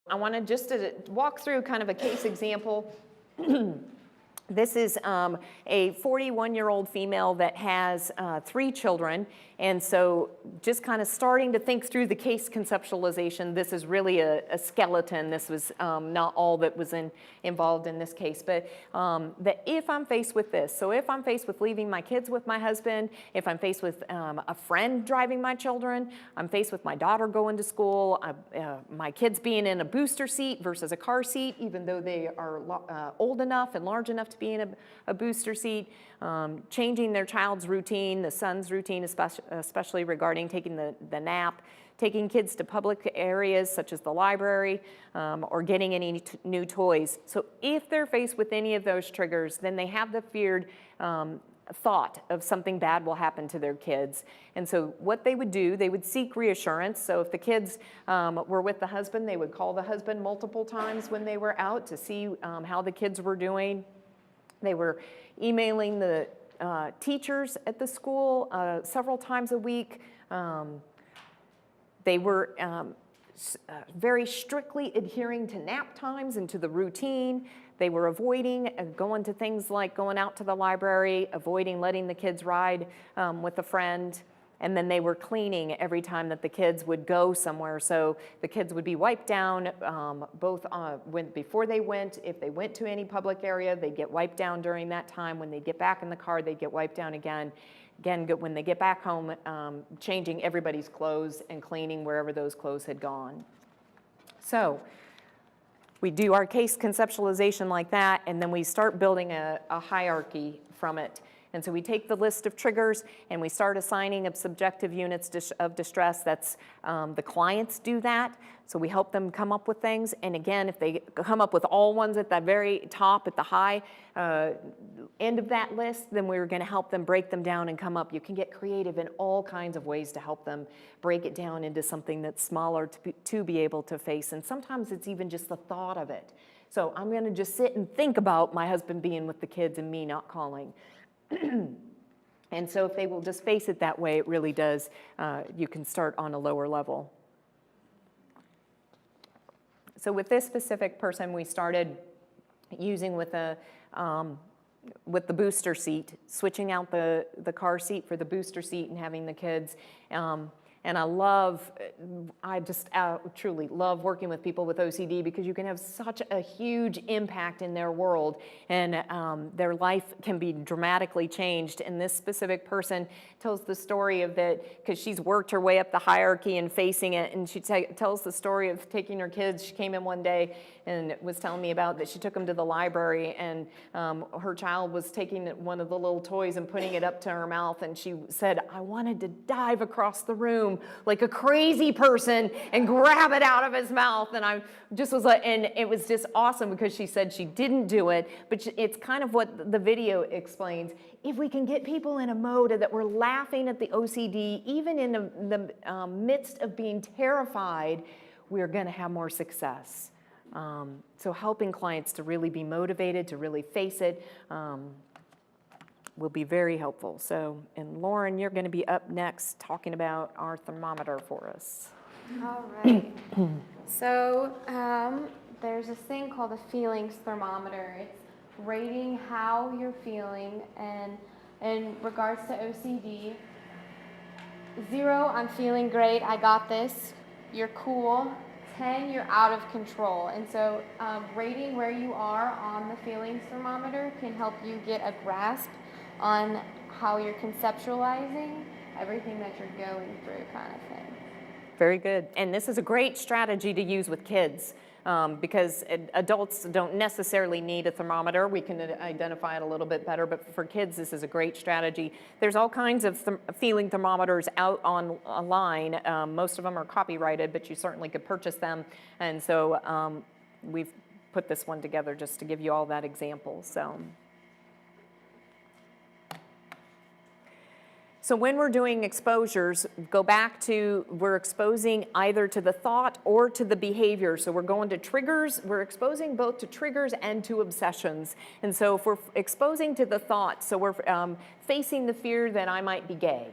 I want to just walk through kind of a case example. This is a 41-year-old female that has 3 children, and so just kind of starting to think through the case conceptualization. This is really a skeleton. This was not all that was involved in this case, but that if I'm faced with this, so if I'm faced with leaving my kids with my husband, if I'm faced with a friend driving my children, I'm faced with my daughter going to school, my kids being in a booster seat versus a car seat, even though they are old enough and large enough to be in a booster seat, changing their child's routine, the son's routine, especially regarding taking the nap, taking kids to public areas such as the library, or getting any new toys. So if they're faced with any of those triggers, then they have the feared thought of something bad will happen to their kids. And so what they would do, they would seek reassurance. So if the kids were with the husband, they would call the husband multiple times when they were out to see how the kids were doing. They were emailing the teachers at the school several times a week. They were very strictly adhering to nap times and to the routine. They were avoiding going to things like going out to the library, avoiding letting the kids ride with a friend. And then they were cleaning every time that the kids would go somewhere. So the kids would be wiped down both before they went. If they went to any public area, they'd get wiped down during that time. When they get back in the car, they'd get wiped down again. Again, when they get back home, changing everybody's clothes and cleaning wherever those clothes had gone. So we do our case conceptualization like that, and then we start building a hierarchy from it. And so we take the list of triggers and we start assigning of subjective units of distress. That's the clients do that. So we help them come up with things. And again, if they come up with all ones at the very top, at the high end of that list, then we're going to help them break them down and come up. You can get creative in all kinds of ways to help them break it down into something that's smaller to be able to face. And sometimes it's even just the thought of it. So I'm going to just sit and think about my husband being with the kids and me not calling. And so if they will just face it that way, it really does, you can start on a lower level. So with this specific person, we started using with the booster seat, switching out the car seat for the booster seat and having the kids. And I just truly love working with people with OCD because you can have such a huge impact in their world, and their life can be dramatically changed. And this specific person tells the story of that because she's worked her way up the hierarchy and facing it, and she tells the story of taking her kids. She came in one day and was telling me about that she took them to the library, and her child was taking one of the little toys and putting it up to her mouth, and she said, I wanted to dive across the room like a crazy person and grab it out of his mouth. And I just was like, and it was just awesome because she said she didn't do it, but it's kind of what the video explains. If we can get people in a mode that we're laughing at the OCD, even in the midst of being terrified, we're going to have more success. So helping clients to really be motivated, to really face it, will be very helpful. So, and Lauren, you're going to be up next talking about our thermometer for us. All right. So there's this thing called the feelings thermometer. It's rating how you're feeling, and in regards to OCD, 0, I'm feeling great, I got this, you're cool. 10, you're out of control. And so rating where you are on the feelings thermometer can help you get a grasp on how you're conceptualizing everything that you're going through, kind of thing. Very good. And this is a great strategy to use with kids because adults don't necessarily need a thermometer. We can identify it a little bit better, but for kids, this is a great strategy. There's all kinds of feeling thermometers out online. Most of them are copyrighted, but you certainly could purchase them. And so we've put this one together just to give you all that example. So when we're doing exposures, go back to, we're exposing either to the thought or to the behavior. So we're going to triggers, we're exposing both to triggers and to obsessions. And so if we're exposing to the thought, so we're facing the fear that I might be gay.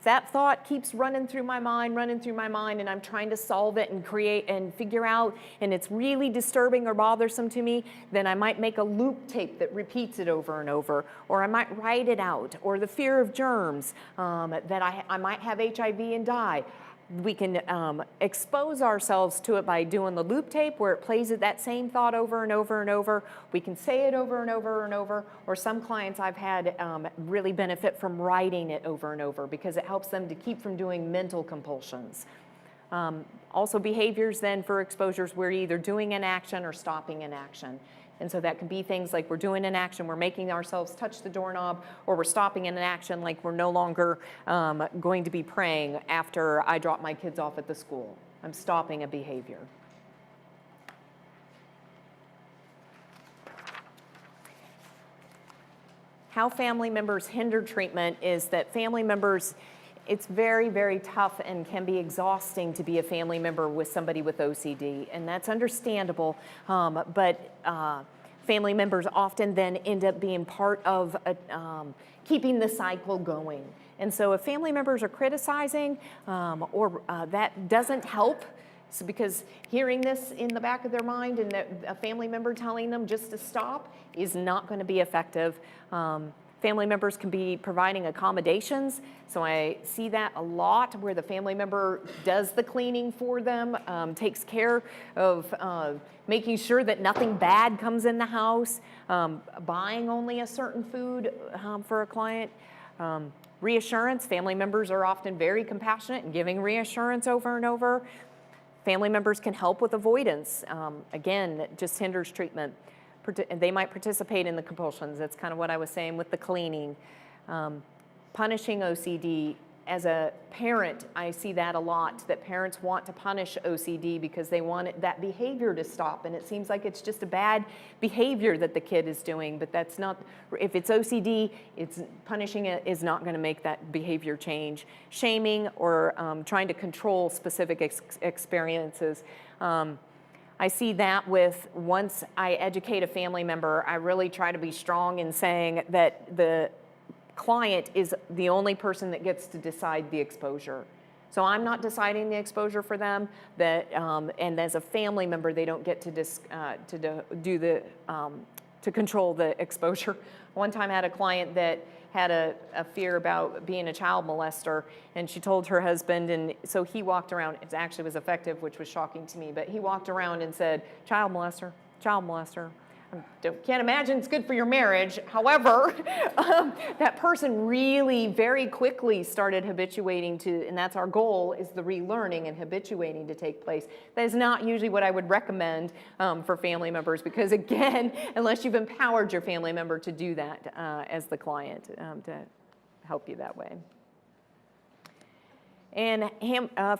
that thought keeps running through my mind, and I'm trying to solve it and create and figure out, and it's really disturbing or bothersome to me, then I might make a loop tape that repeats it over and over, or I might write it out, or the fear of germs, that I might have HIV and die. We can expose ourselves to it by doing the loop tape where it plays that same thought over and over and over. We can say it over and over and over, or some clients I've had really benefit from writing it over and over because it helps them to keep from doing mental compulsions. Also behaviors then for exposures, we're either doing an action or stopping an action. And so that can be things like we're doing an action, we're making ourselves touch the doorknob, or we're stopping in an action like we're no longer going to be praying after I drop my kids off at the school. I'm stopping a behavior. How family members hinder treatment is that family members, it's very, very tough and can be exhausting to be a family member with somebody with OCD, and that's understandable, but family members often then end up being part of keeping the cycle going. And so if family members are criticizing or that doesn't help, so because hearing this in the back of their mind and a family member telling them just to stop is not going to be effective. Family members can be providing accommodations, so I see that a lot where the family member does the cleaning for them, takes care of making sure that nothing bad comes in the house, buying only a certain food for a client. Reassurance, family members are often very compassionate and giving reassurance over and over. Family members can help with avoidance. Again, that just hinders treatment. They might participate in the compulsions. That's kind of what I was saying with the cleaning. Punishing OCD. As a parent, I see that a lot, that parents want to punish OCD because they want that behavior to stop, and it seems like it's just a bad behavior that the kid is doing, but that's not, if it's OCD, punishing it is not going to make that behavior change. Shaming or trying to control specific experiences. I see that with, once I educate a family member, I really try to be strong in saying that the client is the only person that gets to decide the exposure. So I'm not deciding the exposure for them, and as a family member, they don't get to control the exposure. One time I had a client that had a fear about being a child molester, and she told her husband, and so he walked around. It actually was effective, which was shocking to me, but he walked around and said, child molester, child molester. Can't imagine it's good for your marriage. However, that person really very quickly started habituating to, and that's our goal, is the relearning and habituating to take place. That is not usually what I would recommend for family members because, again, unless you've empowered your family member to do that as the client to help you that way. And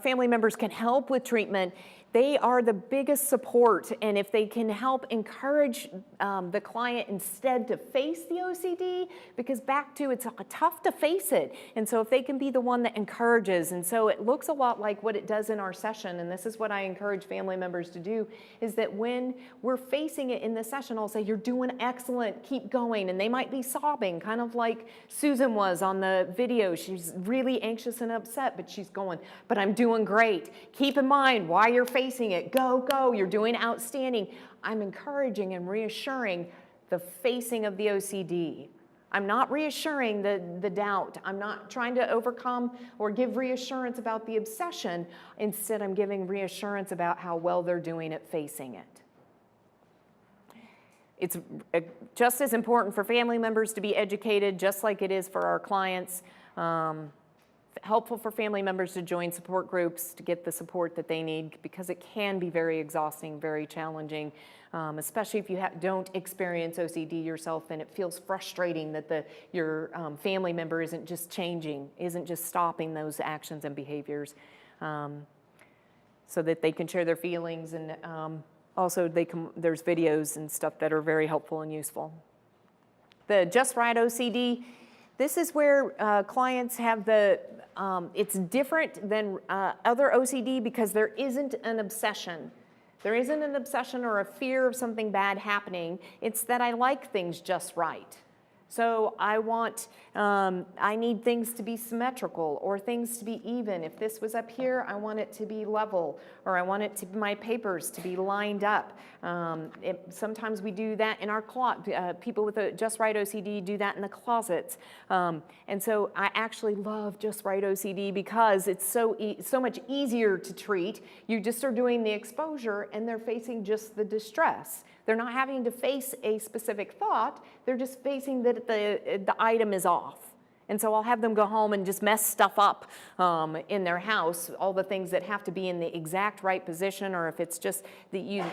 family members can help with treatment. They are the biggest support, and if they can help encourage the client instead to face the OCD, because back to it's tough to face it, and so if they can be the one that encourages, and so it looks a lot like what it does in our session, and this is what I encourage family members to do, is that when we're facing it in the session, I'll say, you're doing excellent, keep going, and they might be sobbing, kind of like Susan was on the video. She's really anxious and upset, but she's going, but I'm doing great. Keep in mind why you're facing it. Go, go, you're doing outstanding. I'm encouraging and reassuring the facing of the OCD. I'm not reassuring the doubt. I'm not trying to overcome or give reassurance about the obsession. Instead, I'm giving reassurance about how well they're doing at facing it. It's just as important for family members to be educated, just like it is for our clients. Helpful for family members to join support groups to get the support that they need, because it can be very exhausting, very challenging, especially if you don't experience OCD yourself, and it feels frustrating that your family member isn't just changing, isn't just stopping those actions and behaviors, so that they can share their feelings, and also there's videos and stuff that are very helpful and useful. The Just Right OCD, this is where clients have it's different than other OCD because there isn't an obsession. There isn't an obsession or a fear of something bad happening. It's that I like things just right. So I need things to be symmetrical or things to be even. If this was up here, I want it to be level, or I want my papers to be lined up. Sometimes we do that in our closet. People with a Just Right OCD do that in the closets. And so I actually love Just Right OCD because it's so much easier to treat. You just are doing the exposure and they're facing just the distress. They're not having to face a specific thought, they're just facing that the item is off. And so I'll have them go home and just mess stuff up in their house, all the things that have to be in the exact right position, or if it's just that you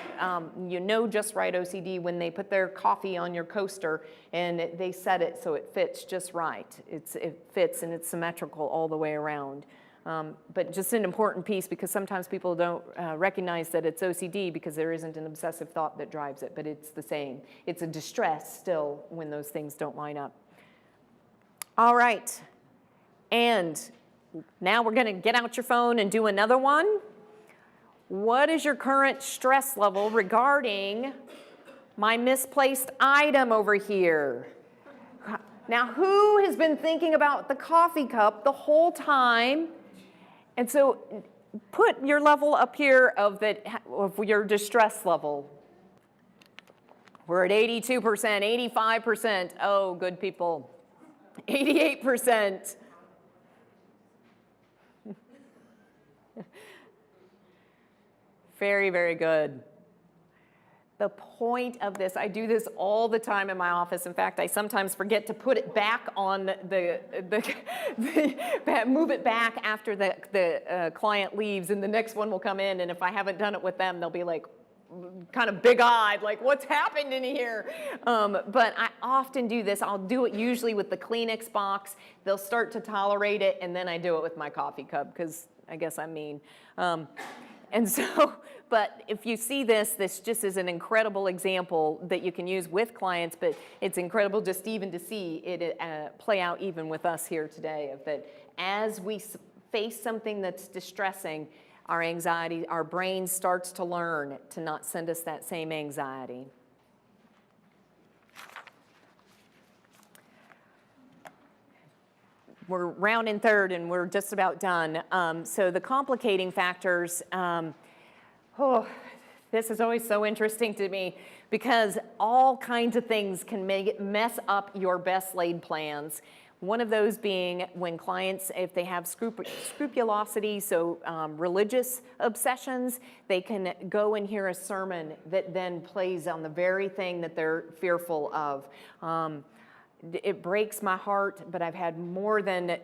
know Just Right OCD when they put their coffee on your coaster and they set it so it fits just right. It fits and it's symmetrical all the way around. But just an important piece, because sometimes people don't recognize that it's OCD because there isn't an obsessive thought that drives it, but it's the same. It's a distress still when those things don't line up. All right, and now we're going to get out your phone and do another one. What is your current stress level regarding my misplaced item over here? Now, who has been thinking about the coffee cup the whole time? And so put your level up here of your distress level. We're at 82%, 85%. Oh, good people. 88%. Very, very good. The point of this, I do this all the time in my office. In fact, I sometimes forget to put it back on move it back after the client leaves, and the next one will come in, and if I haven't done it with them, they'll be like, kind of big-eyed, like, what's happened in here? But I often do this. I'll do it usually with the Kleenex box. They'll start to tolerate it, and then I do it with my coffee cup, because I guess I'm mean. And so, but if you see this just is an incredible example that you can use with clients, but it's incredible just even to see it play out even with us here today, of that as we face something that's distressing, our anxiety, our brain starts to learn to not send us that same anxiety. We're rounding third and we're just about done. So the complicating factors, this is always so interesting to me because all kinds of things can mess up your best laid plans. One of those being when clients, if they have scrupulosity, so religious obsessions, they can go and hear a sermon that then plays on the very thing that they're fearful of. It breaks my heart, but I've had more than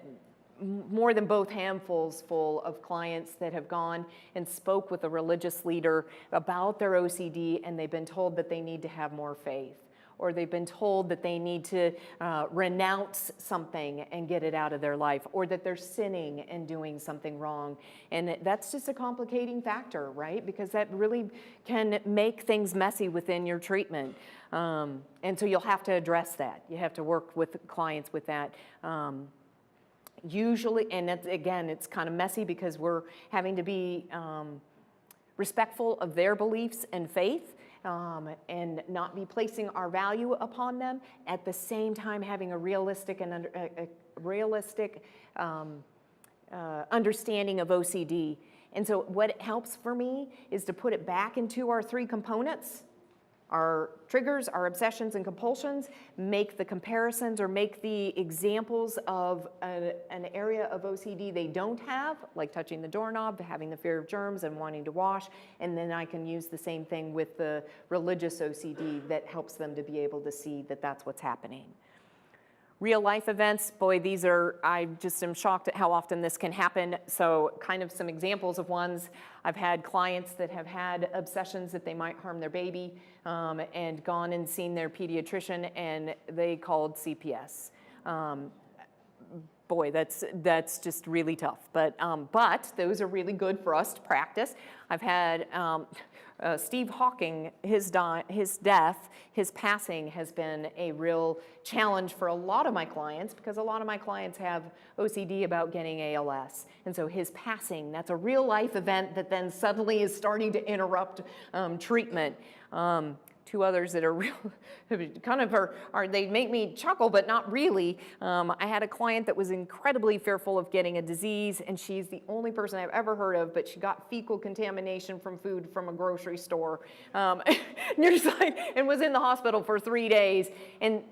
both handfuls full of clients that have gone and spoke with a religious leader about their OCD, and they've been told that they need to have more faith, or they've been told that they need to renounce something and get it out of their life, or that they're sinning and doing something wrong. And that's just a complicating factor, right? Because that really can make things messy within your treatment. And so you'll have to address that. You have to work with clients with that. Usually, and again, it's kind of messy because we're having to be respectful of their beliefs and faith, and not be placing our value upon them, at the same time having a realistic and understanding of OCD. And so what helps for me is to put it back into our three components: our triggers, our obsessions and compulsions, make the comparisons or make the examples of an area of OCD they don't have, like touching the doorknob, having the fear of germs and wanting to wash, and then I can use the same thing with the religious OCD that helps them to be able to see that that's what's happening. Real life events, boy, I just am shocked at how often this can happen. So kind of some examples of ones. I've had clients that have had obsessions that they might harm their baby, and gone and seen their pediatrician, and they called CPS. Boy, that's just really tough. But those are really good for us to practice. I've had Steve Hawking, his death, his passing has been a real challenge for a lot of my clients, because a lot of my clients have OCD about getting ALS. And so his passing, that's a real life event that then suddenly is starting to interrupt treatment. 2 two others that are real, kind of they make me chuckle, but not really. I had a client that was incredibly fearful of getting a disease, and she's the only person I've ever heard of, but she got fecal contamination from food from a grocery store. And you're just like, and was in the hospital for 3 days. And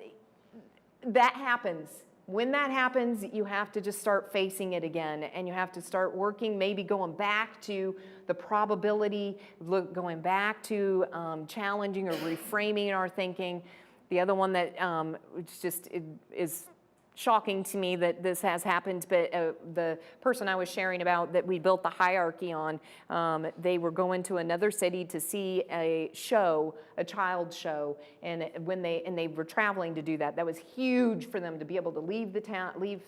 that happens. When that happens, you have to just start facing it again, and you have to start working, maybe going back to the probability, going back to challenging or reframing our thinking. The other one that is shocking to me that this has happened, but the person I was sharing about that we built the hierarchy on, they were going to another city to see a show, a child show, and when they were traveling to do that, that was huge for them to be able to leave the town, leave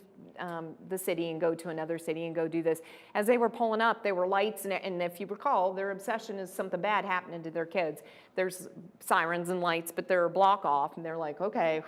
the city and go to another city and go do this. As they were pulling up, there were lights, and if you recall, their obsession is something bad happening to their kids. There's sirens and lights, but they're a block off, and they're like, okay,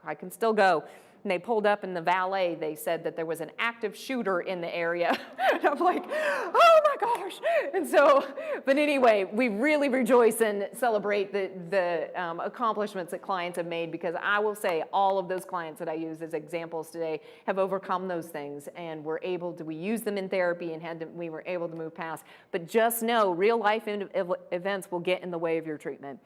I can still go. And they pulled up, and the valet, they said that there was an active shooter in the area. And I'm like, oh my gosh. And so, but anyway, we really rejoice and celebrate the accomplishments that clients have made, because I will say all of those clients that I use as examples today have overcome those things, and we use them in therapy, and we were able to move past. But just know, real life events will get in the way of your treatment.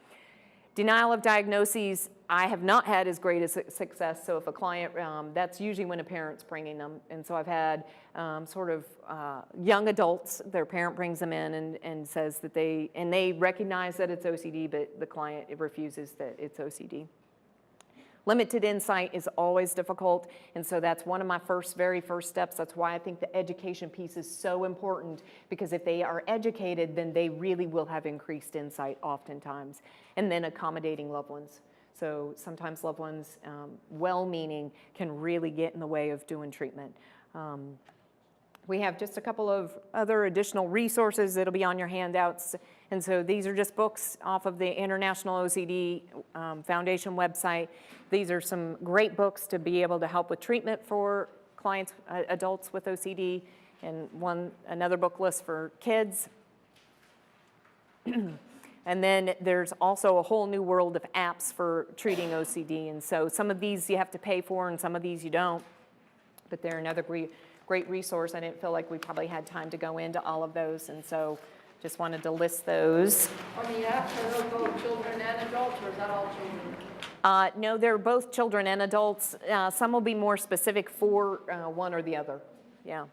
Denial of diagnoses, I have not had as great a success. So if a client, that's usually when a parent's bringing them. And so I've had young adults, their parent brings them in and says that they recognize that it's OCD, but the client refuses that it's OCD. Limited insight is always difficult, and so that's one of my very first steps. That's why I think the education piece is so important, because if they are educated, then they really will have increased insight oftentimes. And then accommodating loved ones. So sometimes loved ones, well-meaning, can really get in the way of doing treatment. We have just a couple of other additional resources that'll be on your handouts. And so these are just books off of the International OCD Foundation website. These are some great books to be able to help with treatment for clients, adults with OCD, and another book list for kids. And then there's also a whole new world of apps for treating OCD. And so some of these you have to pay for, and some of these you don't. But they're another great resource. I didn't feel like we probably had time to go into all of those, and so just wanted to list those. Are the apps, are those both children and adults, or is that all children? No, they're both children and adults. Some will be more specific for one or the other. Yeah.